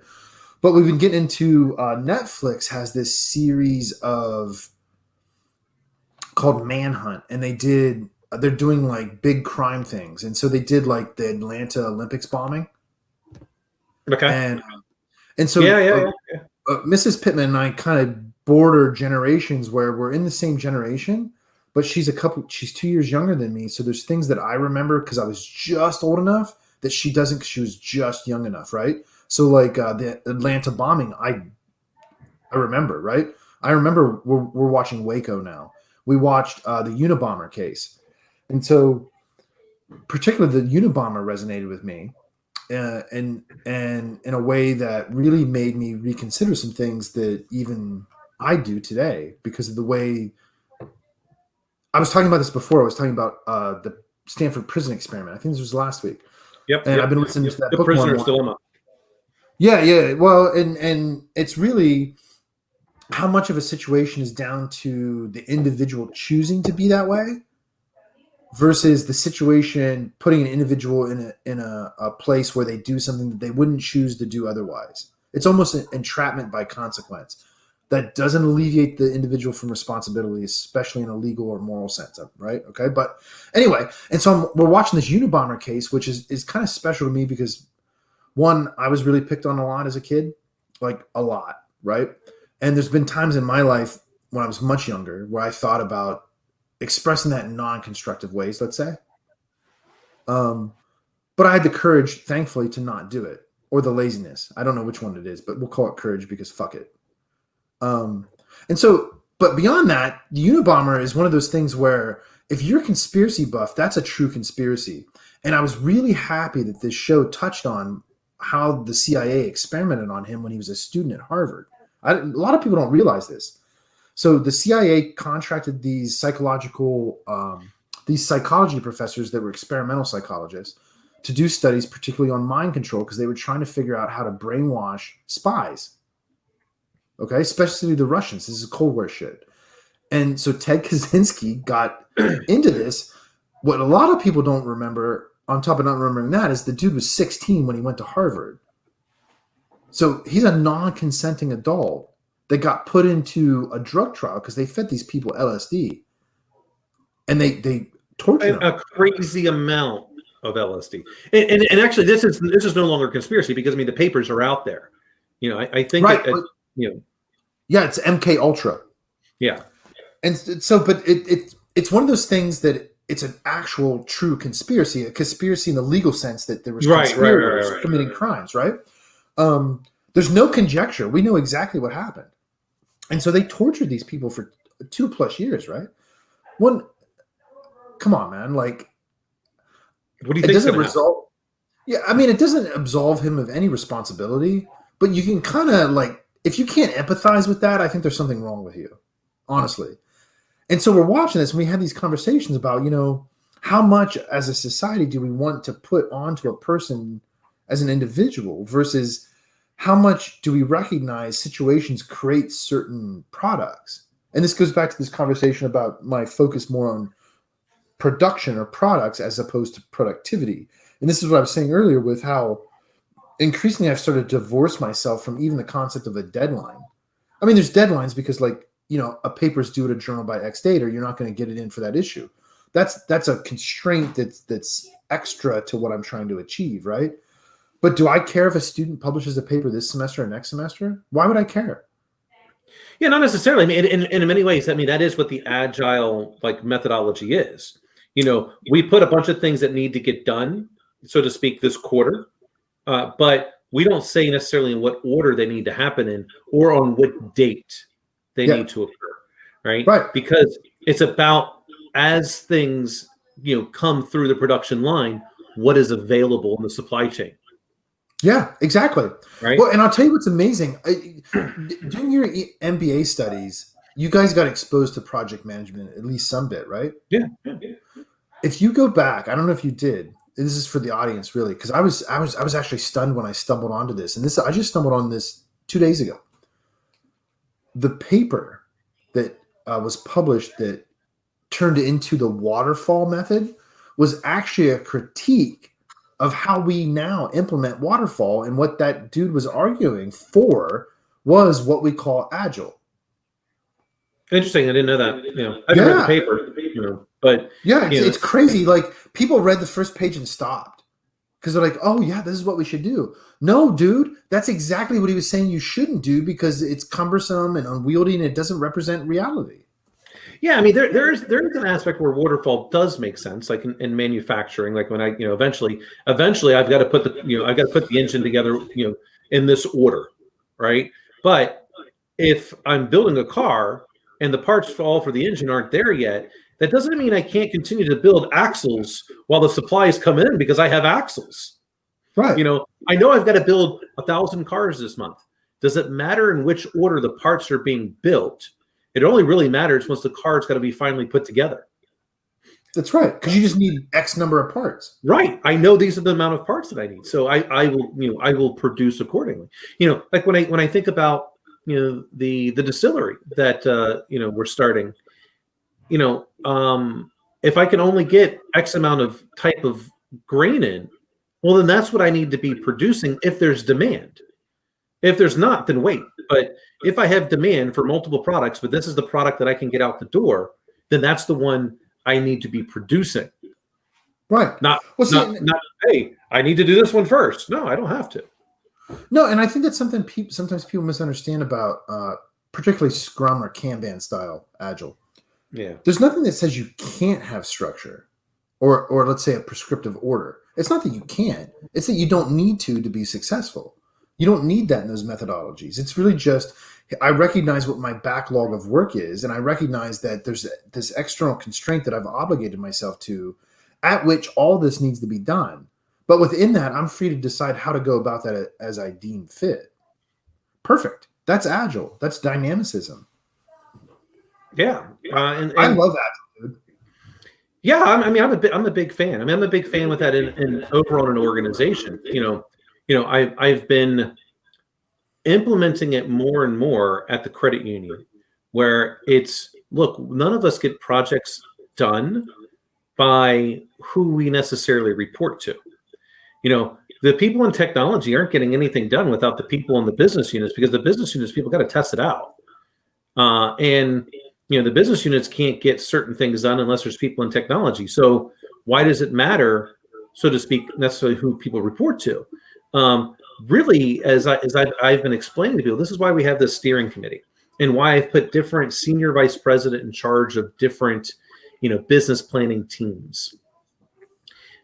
But we've been getting into Netflix has this series called Manhunt, and they're doing like big crime things, and so they did like the Atlanta Olympics bombing. Okay. And so Mrs. Pittman and I kind of border generations where we're in the same generation, but she's 2 years younger than me. So there's things that I remember because I was just old enough that she doesn't because she was just young enough, right? So like the Atlanta bombing, I remember, right? I remember we're watching Waco now. We watched the Unabomber case. And so particularly the Unabomber resonated with me and in a way that really made me reconsider some things that even I do today because of the way I was talking about this before. I was talking about the Stanford prison experiment. I think this was last week. And I've been listening to that The book Prisoner's Dilemma. Yeah. Well, and it's really how much of a situation is down to the individual choosing to be that way versus the situation putting an individual in a place where they do something that they wouldn't choose to do otherwise. It's almost an entrapment by consequence that doesn't alleviate the individual from responsibility, especially in a legal or moral sense, right? Okay, but anyway, and so we're watching this Unabomber case, which is kind of special to me because one, I was really picked on a lot as a kid, like a lot, right? And there's been times in my life when I was much younger where I thought about expressing that in non-constructive ways, let's say. But I had the courage, thankfully, to not do it, or the laziness. I don't know which one it is, but we'll call it courage because fuck it. And so, but beyond that, the Unabomber is one of those things where if you're a conspiracy buff, that's a true conspiracy. And I was really happy that this show touched on how the CIA experimented on him when he was a student at Harvard. A lot of people don't realize this. So the CIA contracted these psychology professors that were experimental psychologists to do studies, particularly on mind control, because they were trying to figure out how to brainwash spies. Okay, especially the Russians. This is Cold War shit. And so Ted Kaczynski got into this. What a lot of people don't remember, on top of not remembering that, is the dude was 16 when he went to Harvard. So he's a non-consenting adult that got put into a drug trial because they fed these people LSD. And they tortured them. A crazy amount of LSD. And actually, this is no longer a conspiracy because, I mean, the papers are out there. You know, I think right, yeah, it's MK Ultra. Yeah. And so, but it's one of those things that it's an actual true conspiracy, a conspiracy in the legal sense that there was conspirators committing crimes, right? There's no conjecture. We know exactly what happened. And so they tortured these people for 2+ years, right? Come on, man. Like, what do you think? It doesn't result. Yeah, I mean, it doesn't absolve him of any responsibility, but you can kind of like, if you can't empathize with that, I think there's something wrong with you, honestly. And so we're watching this and we have these conversations about, you know, how much as a society do we want to put onto a person as an individual versus how much do we recognize situations create certain products? And this goes back to this conversation about my focus more on production or products as opposed to productivity. And this is what I was saying earlier with how increasingly I've started to divorce myself from even the concept of a deadline. I mean, there's deadlines because, like, you know, a paper's due at a journal by X date or you're not going to get it in for that issue. That's a constraint that's extra to what I'm trying to achieve, right? But do I care if a student publishes a paper this semester or next semester? Why would I care? Yeah, not necessarily. I mean, in many ways, I mean, that is what the Agile like methodology is. You know, we put a bunch of things that need to get done, so to speak, this quarter, but we don't say necessarily in what order they need to happen in or on what date. they need to occur, right? Right. Because it's about, as things come through the production line, what is available in the supply chain. Yeah, exactly. Right. Well, and I'll tell you what's amazing. Doing your MBA studies, you guys got exposed to project management at least some bit, right? Yeah. If you go back, I don't know if you did. This is for the audience, really, because I was actually stunned when I stumbled onto this, and I just stumbled on this 2 days ago. The paper that was published that turned into the Waterfall method was actually a critique of how we now implement Waterfall, and what that dude was arguing for was what we call Agile. Interesting. I didn't know that. I didn't read the paper, but it's crazy. Like, people read the first page and stopped because they're like, "Oh yeah, this is what we should do." No, dude, that's exactly what he was saying you shouldn't do, because it's cumbersome and unwieldy and it doesn't represent reality. Yeah, I mean, there is an aspect where Waterfall does make sense, like in manufacturing. Like when I eventually I've got to put the engine together in this order, right? But if I'm building a car and the parts all for the engine aren't there yet, that doesn't mean I can't continue to build axles while the supplies come in, because I have axles. Right. I know I've got to build 1,000 cars this month. Does it matter in which order the parts are being built? It only really matters once the car's got to be finally put together. That's right, because you just need X number of parts. Right. I know these are the amount of parts that I need, so I will produce accordingly. Like when I think about the distillery that we're starting. If I can only get X amount of type of grain in, well, then that's what I need to be producing if there's demand. If there's not, then wait. But if I have demand for multiple products, but this is the product that I can get out the door, then that's the one I need to be producing. Right. Not, hey, I need to do this one first. No, I don't have to. No, and I think that's something sometimes people misunderstand about particularly Scrum or Kanban style Agile. Yeah. There's nothing that says you can't have structure or let's say a prescriptive order. It's not that you can't. It's that you don't need to be successful. You don't need that in those methodologies. It's really just, I recognize what my backlog of work is, and I recognize that there's this external constraint that I've obligated myself to, at which all this needs to be done. But within that, I'm free to decide how to go about that as I deem fit. Perfect. That's Agile. That's dynamicism. Yeah. And I love Agile, dude. Yeah, I'm a big fan. I'm a big fan with that in overall an organization. I've been implementing it more and more at the credit union, where it's, look, none of us get projects done by who we necessarily report to. The people in technology aren't getting anything done without the people in the business units, because the business units, people got to test it out. And the business units can't get certain things done unless there's people in technology. So why does it matter, so to speak, necessarily who people report to? Really, as I've been explaining to people, this is why we have this steering committee, and why I've put different senior vice president in charge of different, business planning teams,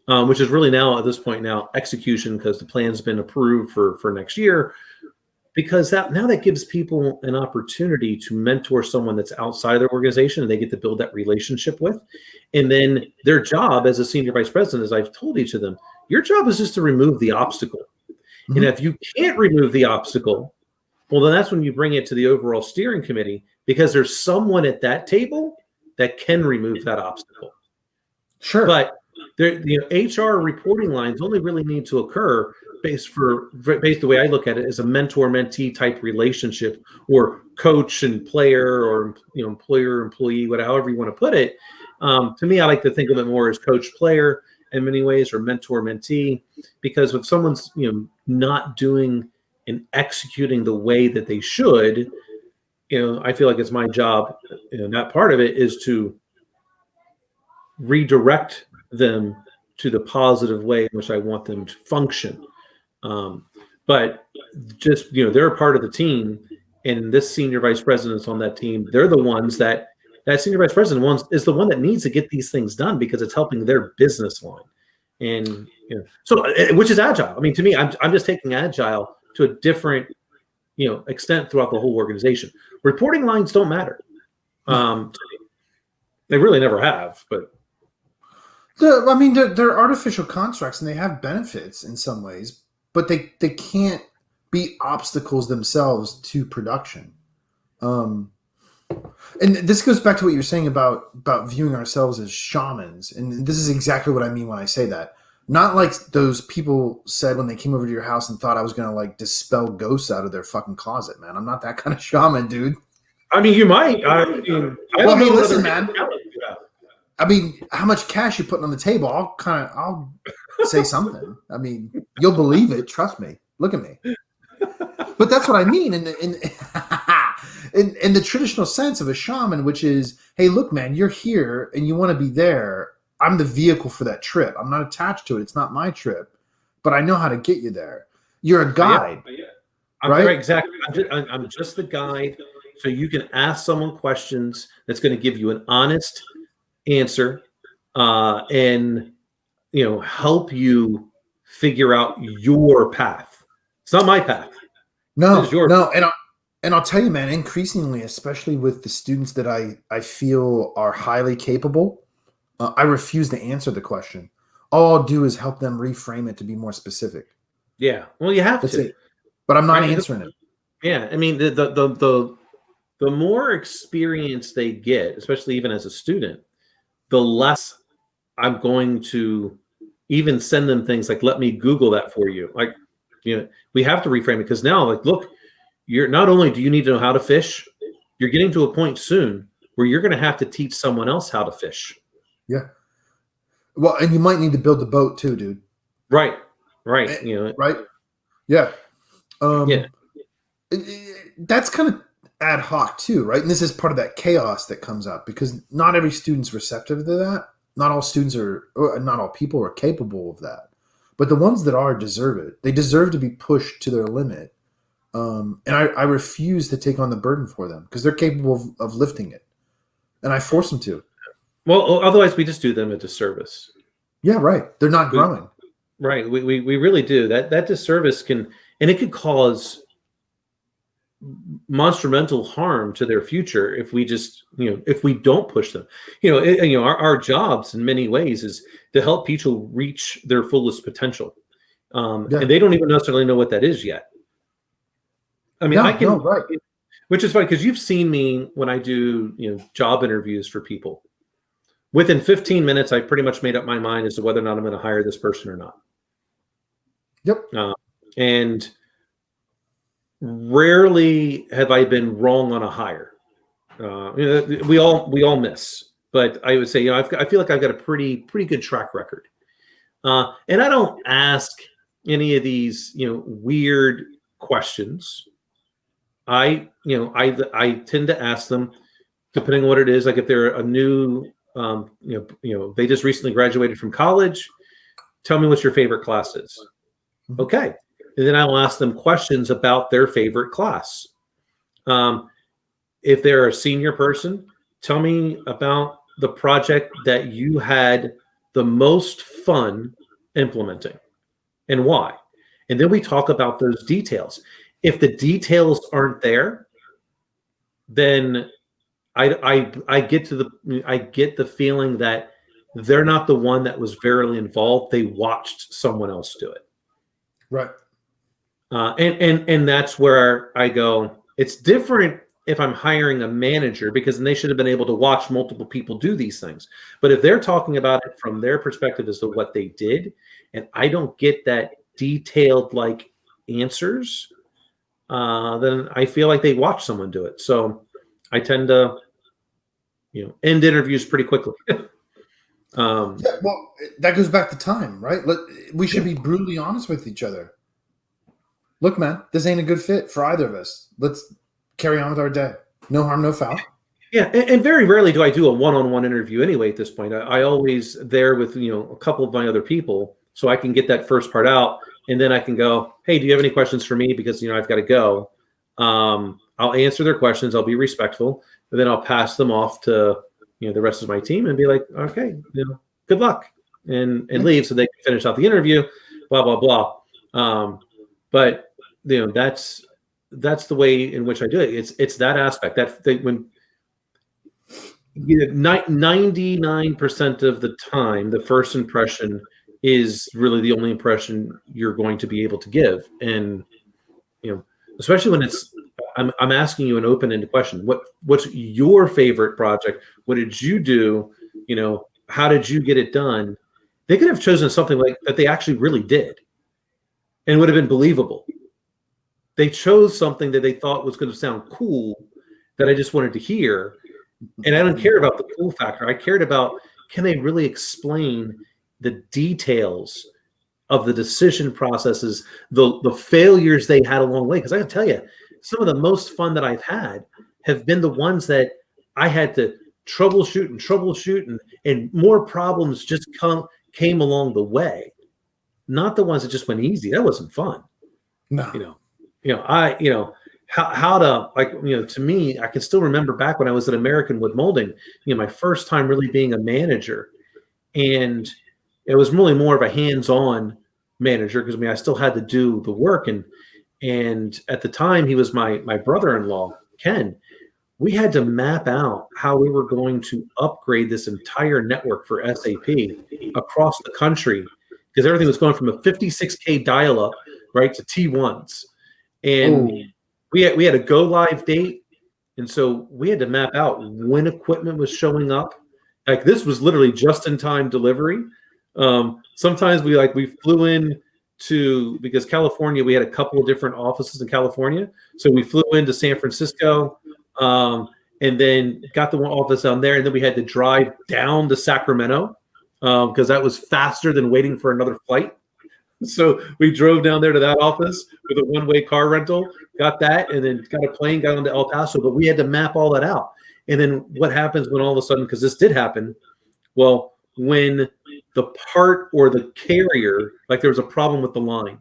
which is really now at this point execution, because the plan's been approved for next year. Because that gives people an opportunity to mentor someone that's outside their organization, and they get to build that relationship with. And then their job as a senior vice president, as I've told each of them, your job is just to remove the obstacle. Mm-hmm. And if you can't remove the obstacle, well, then that's when you bring it to the overall steering committee, because there's someone at that table that can remove that obstacle. Sure. But HR reporting lines only really need to occur based the way I look at it, as a mentor-mentee type relationship, or coach and player, or employer-employee, however you want to put it. To me, I like to think of it more as coach-player in many ways, or mentor-mentee, because if someone's not doing and executing the way that they should, I feel like it's my job. That part of it is to redirect them to the positive way in which I want them to function. But just, they're a part of the team, and this senior vice president's on that team. They're the ones that senior vice president is the one that needs to get these things done, because it's helping their business line. And, so, which is Agile. I mean, to me, I'm just taking Agile to a different, extent throughout the whole organization. Reporting lines don't matter. They really never have, but they're artificial constructs and they have benefits in some ways, but they can't be obstacles themselves to production. And this goes back to what you're saying about viewing ourselves as shamans. And this is exactly what I mean when I say that. Not like those people said when they came over to your house and thought I was going to like dispel ghosts out of their fucking closet, man. I'm not that kind of shaman, dude. I mean, you might. Well, hey, listen, man. I mean, how much cash you're putting on the table? I'll say something. I mean, you'll believe it. Trust me. Look at me. But that's what I mean in the traditional sense of a shaman, which is, hey, look, man, you're here and you want to be there. I'm the vehicle for that trip. I'm not attached to it. It's not my trip, but I know how to get you there. You're a guide, right? Exactly. I'm just the guide, so you can ask someone questions that's going to give you an honest answer, and help you figure out your path. It's not my path. No, no, and I'll tell you, man, increasingly, especially with the students that I feel are highly capable, I refuse to answer the question. All I'll do is help them reframe it to be more specific. Yeah, well, you have to. It. But I'm not answering it. Yeah, I mean, the more experience they get, especially even as a student, the less I'm going to even send them things like, let me Google that for you. Like, we have to reframe it because now, like, look, you're not only do you need to know how to fish, you're getting to a point soon where you're going to have to teach someone else how to fish. Yeah. Well, and you might need to build the boat too, dude. Right. Right. Yeah. Yeah. That's kind of ad hoc too, right? And this is part of that chaos that comes up because not every student's receptive to that. Not all students not all people are capable of that. But the ones that are deserve it. They deserve to be pushed to their limit. And I refuse to take on the burden for them because they're capable of lifting it. And I force them to. Well, otherwise we just do them a disservice. Yeah, right. They're not growing. Right. We really do. That disservice can cause monumental harm to their future if we just, if we don't push them. Our jobs in many ways is to help people reach their fullest potential. And they don't even necessarily know what that is yet. I mean, right. Which is funny because you've seen me when I do, job interviews for people. Within 15 minutes, I've pretty much made up my mind as to whether or not I'm going to hire this person or not. Yep. And rarely have I been wrong on a hire. We all miss, but I would say, I feel like I've got a pretty good track record. And I don't ask any of these, weird questions. I tend to ask them, depending on what it is, like if they're a new, they just recently graduated from college. Tell me what your favorite class is. Okay. And then I'll ask them questions about their favorite class. If they're a senior person, tell me about the project that you had the most fun implementing and why. And then we talk about those details. If the details aren't there, then I get the feeling that they're not the one that was verily involved. They watched someone else do it. Right. And that's where I go, it's different if I'm hiring a manager because then they should have been able to watch multiple people do these things. But if they're talking about it from their perspective as to what they did, and I don't get that detailed like answers, then I feel like they watched someone do it. So I tend to, end interviews pretty quickly. Well, that goes back to time, right? We should be brutally honest with each other. Look, man, this ain't a good fit for either of us. Let's carry on with our day. No harm, no foul. Yeah, and very rarely do I do a one-on-one interview anyway at this point. I always there with, a couple of my other people so I can get that first part out. And then I can go, hey, do you have any questions for me? Because, I've got to go. I'll answer their questions. I'll be respectful. And then I'll pass them off to, the rest of my team and be like, okay, good luck and leave so they can finish out the interview, blah, blah, blah. But, that's that's the way in which I do it. It's that aspect that when 99% of the time, the first impression is really the only impression you're going to be able to give. And, especially when I'm asking you an open-ended question. What's your favorite project? What did you do? How did you get it done? They could have chosen something like that they actually really did and would have been believable. They chose something that they thought was going to sound cool that I just wanted to hear. And I don't care about the cool factor. I cared about, can they really explain the details of the decision processes, the failures they had along the way? Because I can tell you, some of the most fun that I've had have been the ones that I had to troubleshoot, and more problems just came along the way. Not the ones that just went easy. That wasn't fun. No. How to, like, to me, I can still remember back when I was at American Wood Molding, my first time really being a manager. And it was really more of a hands-on manager because I still had to do the work. And at the time, he was my brother-in-law, Ken. We had to map out how we were going to upgrade this entire network for SAP across the country, because everything was going from a 56K dial-up, right, to T1s. And we had a go live date. And so we had to map out when equipment was showing up. Like, this was literally just in time delivery. Sometimes we flew in because California, we had a couple of different offices in California. So we flew into San Francisco, and then got the one office down there. And then we had to drive down to Sacramento, because that was faster than waiting for another flight. So we drove down there to that office with a one-way car rental, got that, and then got a plane, got into El Paso. But we had to map all that out. And then what happens when all of a sudden, because this did happen, well, when the part or the carrier, like, there was a problem with the line,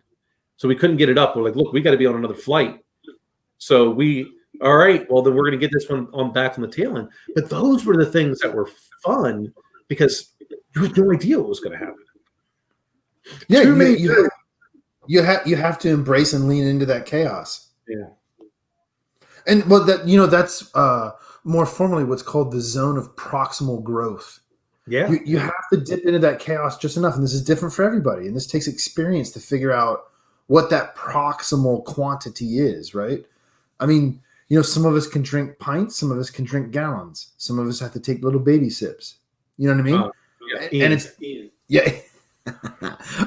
so we couldn't get it up. We're like, look, we got to be on another flight. So all right, well, then we're going to get this one on back from the tail end. But those were the things that were fun because you had no idea what was going to happen. Yeah, you have to embrace and lean into that chaos. Yeah. And that's more formally what's called the zone of proximal growth. Yeah. You have to dip into that chaos just enough. And this is different for everybody. And this takes experience to figure out what that proximal quantity is, right? I mean, some of us can drink pints, some of us can drink gallons, some of us have to take little baby sips. You know what I mean? Yeah. And it's yeah.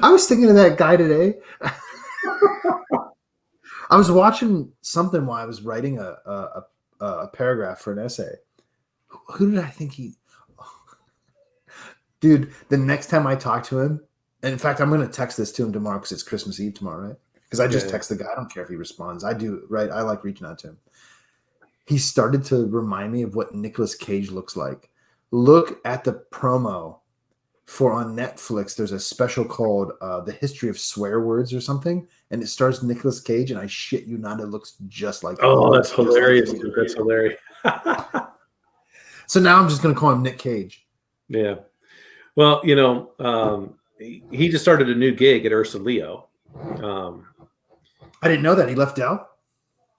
I was thinking of that guy today. I was watching something while I was writing a paragraph for an essay. Who did I think Dude, the next time I talk to him, and in fact, I'm going to text this to him tomorrow because it's Christmas Eve tomorrow, right? Because I just text the guy. I don't care if he responds. I do, right? I like reaching out to him. He started to remind me of what Nicolas Cage looks like. Look at the promo for on Netflix. There's a special called The History of Swear Words or something, and it stars Nicolas Cage, and I shit you not, it looks just like him. Oh, that's hilarious, dude. That's hilarious. So now I'm just going to call him Nick Cage. Yeah. Well, he just started a new gig at Ursa Leo. I didn't know that. He left Dell?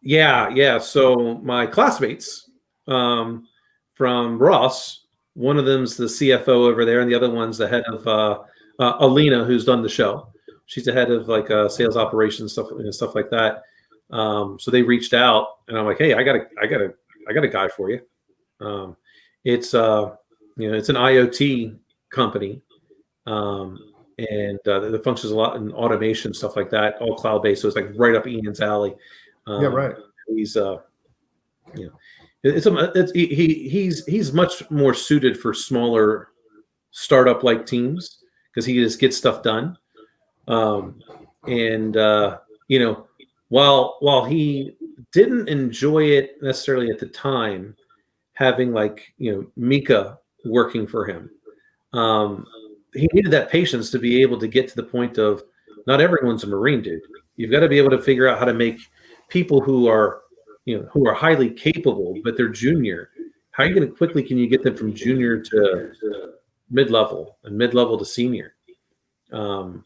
Yeah. So my classmates from Ross, one of them's the CFO over there, and the other one's the head of Alina, who's done the show. She's the head of sales operations stuff like that. So they reached out, and I'm like, hey, I got a guy for you. It's it's an IoT company, and the functions a lot in automation, stuff like that, all cloud based. So it's like right up Ian's alley. Yeah, right. He's he's much more suited for smaller startup like teams because he just gets stuff done. While he didn't enjoy it necessarily at the time, having Mika working for him, he needed that patience to be able to get to the point of not everyone's a Marine, dude. You've got to be able to figure out how to make people who are highly capable, but they're junior. How are you going to quickly can you get them from junior to mid-level and mid-level to senior?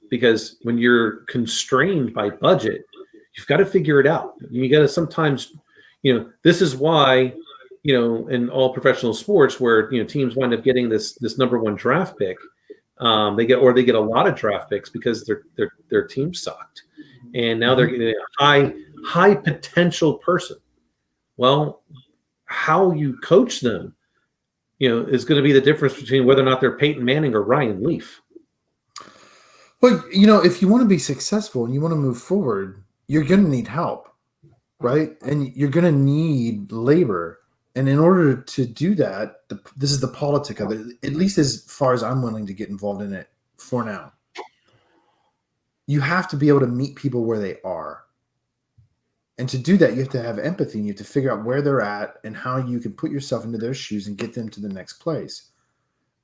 Because when you're constrained by budget, you've got to figure it out. You got to sometimes, this is why, in all professional sports where, teams wind up getting this number one draft pick, they get a lot of draft picks because their team sucked. And now they're getting a high potential person. Well, how you coach them, is going to be the difference between whether or not they're Peyton Manning or Ryan Leaf. Well, if you want to be successful and you want to move forward, you're going to need help, right? And you're going to need labor. And in order to do that, this is the politic of it, at least as far as I'm willing to get involved in it for now. You have to be able to meet people where they are. And to do that, you have to have empathy. And you have to figure out where they're at and how you can put yourself into their shoes and get them to the next place.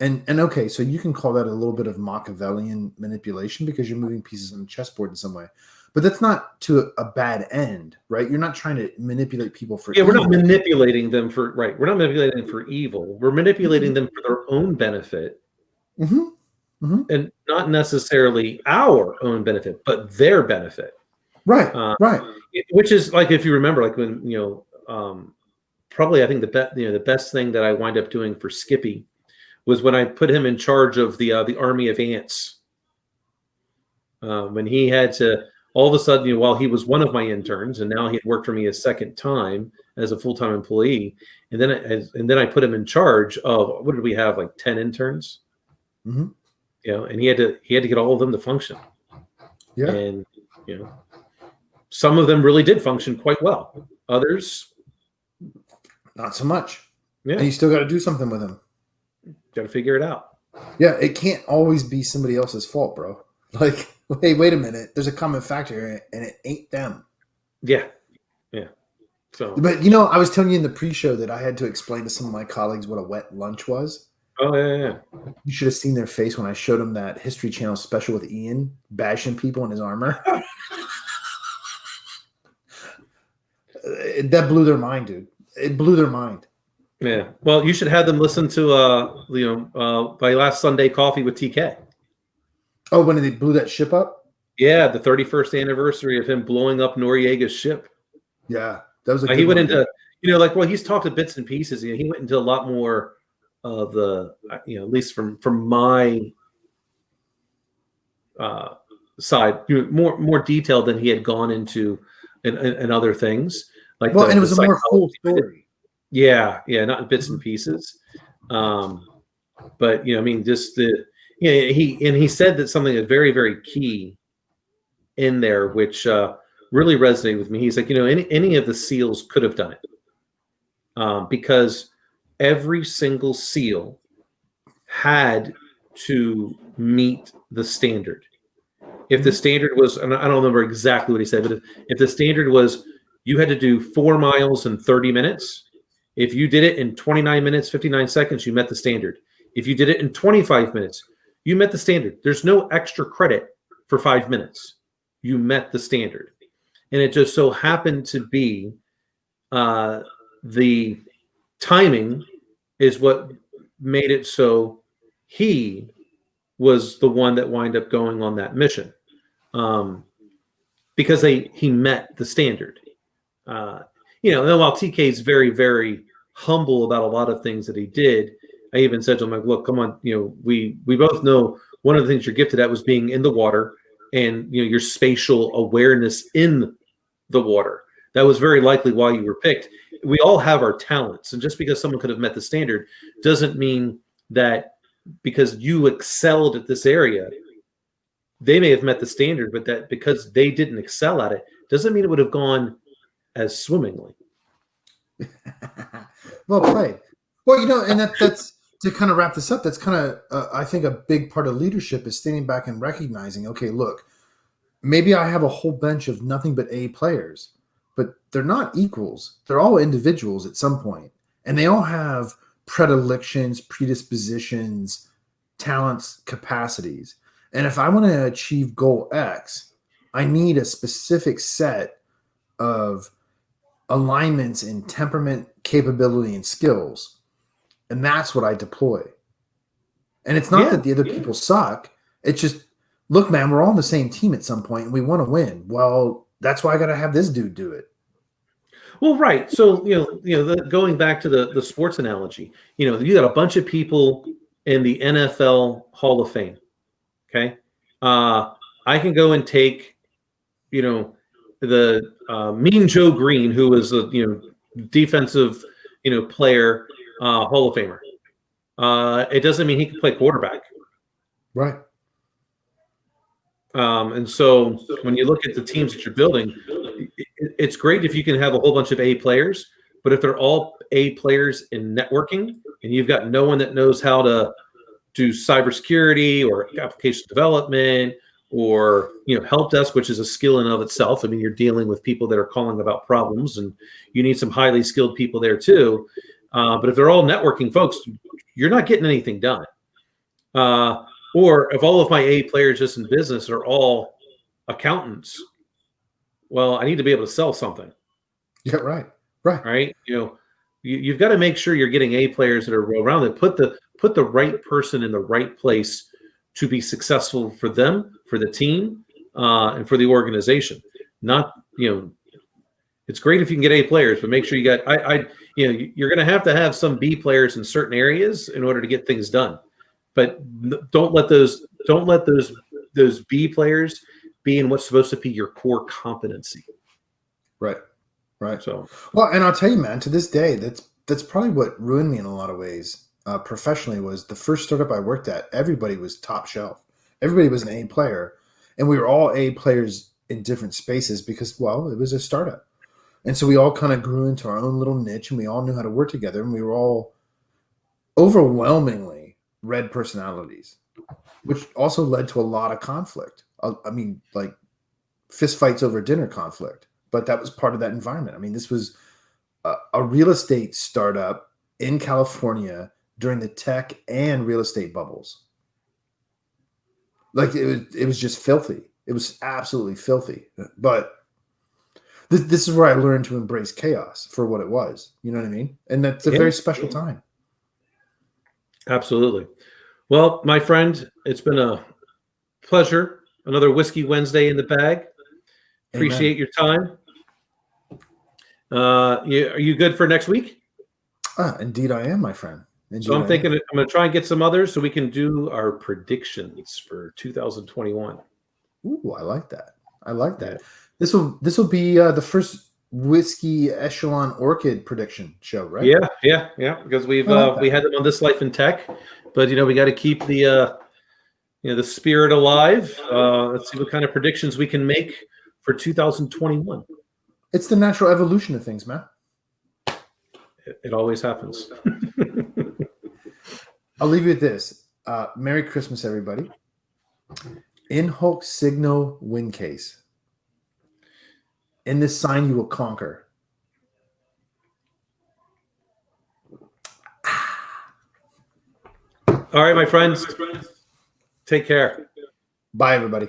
And okay, so you can call that a little bit of Machiavellian manipulation because you're moving pieces on the chessboard in some way. But that's not to a bad end, right? You're not trying to manipulate people for evil. We're not manipulating them for right. We're not manipulating them for evil. We're manipulating them for their own benefit. And not necessarily our own benefit, but their benefit. Right. Right. Which is like, if you remember, like when, probably I think the best thing that I wind up doing for Skippy was when I put him in charge of the army of ants. When he had to, all of a sudden, while he was one of my interns, and now he had worked for me a second time as a full-time employee, and then I put him in charge of, what did we have, like 10 interns? And he had to get all of them to function. Yeah. And some of them really did function quite well. Others, not so much. Yeah. And you still got to do something with them. Got to figure it out. Yeah, it can't always be somebody else's fault, bro. Like, hey, wait a minute. There's a common factor here, and it ain't them. Yeah. So, but I was telling you in the pre-show that I had to explain to some of my colleagues what a wet lunch was. Oh yeah. You should have seen their face when I showed them that History Channel special with Ian bashing people in his armor. That blew their mind, dude. It blew their mind. Yeah. Well, you should have them listen to by last Sunday Coffee with TK. Oh, when they blew that ship up? Yeah, the 31st anniversary of him blowing up Noriega's ship. Yeah, that was a good he went one. into he's talked to bits and pieces. He went into a lot more of the at least from my side, more detailed than he had gone into in other things. Like, and it was a more full story. Yeah, not in bits and pieces. But just he said that something that's very, very key in there, which really resonated with me. He's like, any of the SEALs could have done it, because every single SEAL had to meet the standard. If the standard was, and I don't remember exactly what he said, but if the standard was you had to do 4 miles in 30 minutes, if you did it in 29 minutes, 59 seconds, you met the standard. If you did it in 25 minutes, you met the standard. There's no extra credit for 5 minutes. You met the standard. And it just so happened to be the timing is what made it so he was the one that wound up going on that mission, because he met the standard. While TK is very, very humble about a lot of things that he did, I even said to him, like, look, come on, we both know one of the things you're gifted at was being in the water and your spatial awareness in the water. That was very likely why you were picked. We all have our talents, and just because someone could have met the standard doesn't mean that because you excelled at this area, they may have met the standard, but that because they didn't excel at it doesn't mean it would have gone as swimmingly. Well played. Well, and that's to kind of wrap this up. That's kind of, I think, a big part of leadership is standing back and recognizing, okay, look, maybe I have a whole bench of nothing but A players, but they're not equals. They're all individuals at some point, and they all have predilections, predispositions, talents, capacities. And if I want to achieve goal X, I need a specific set of alignments in temperament, capability, and skills. And that's what I deploy. And it's not that the other people suck. It's just, look, man, we're all on the same team at some point and we want to win. Well, that's why I got to have this dude do it. Well, right. So going back to the sports analogy, you got a bunch of people in the NFL Hall of Fame. Okay, I can go and take, the Mean Joe Green, who was a defensive player, Hall of Famer. It doesn't mean he can play quarterback. Right. And so when you look at the teams that you're building, it's great if you can have a whole bunch of A players, but if they're all A players in networking and you've got no one that knows how to do cybersecurity or application development or help desk, which is a skill in of itself. I mean, you're dealing with people that are calling about problems, and you need some highly skilled people there too. But if they're all networking folks, you're not getting anything done. Or if all of my A players just in business are all accountants, well, I need to be able to sell something. Yeah, right. You've got to make sure you're getting A players that are well-rounded. Put the right person in the right place to be successful for them, for the team, and for the organization. Not, it's great if you can get A players, but make sure you got. You're going to have some B players in certain areas in order to get things done. But don't let those B players be in what's supposed to be your core competency. Right. So, well, and I'll tell you, man, to this day, that's probably what ruined me in a lot of ways. Professionally, was the first startup I worked at. Everybody was top shelf. Everybody was an A player, and we were all A players in different spaces because, well, it was a startup, and so we all kind of grew into our own little niche, and we all knew how to work together, and we were all overwhelmingly red personalities, which also led to a lot of conflict. I mean, like fist fights over dinner conflict, but that was part of that environment. I mean, this was a real estate startup in California during the tech and real estate bubbles. Like it was just filthy. It was absolutely filthy. But this is where I learned to embrace chaos for what it was. You know what I mean? And that's a very special time. Absolutely. Well, my friend, it's been a pleasure. Another Whiskey Wednesday in the bag. Appreciate your time. Are you good for next week? Indeed I am, my friend. Indeed, so I'm thinking I'm going to try and get some others so we can do our predictions for 2021. Ooh, I like that. Yeah. This will be the first Whiskey EchelonOrchid prediction show, right? Yeah. Because we had them on This Life in Tech, but we got to keep the the spirit alive. Let's see what kind of predictions we can make for 2021. It's the natural evolution of things, man. It always happens. I'll leave you with this. Merry Christmas, everybody. In hoc signo vinces. In this sign you will conquer. All right, my friends. Take care. Bye, everybody.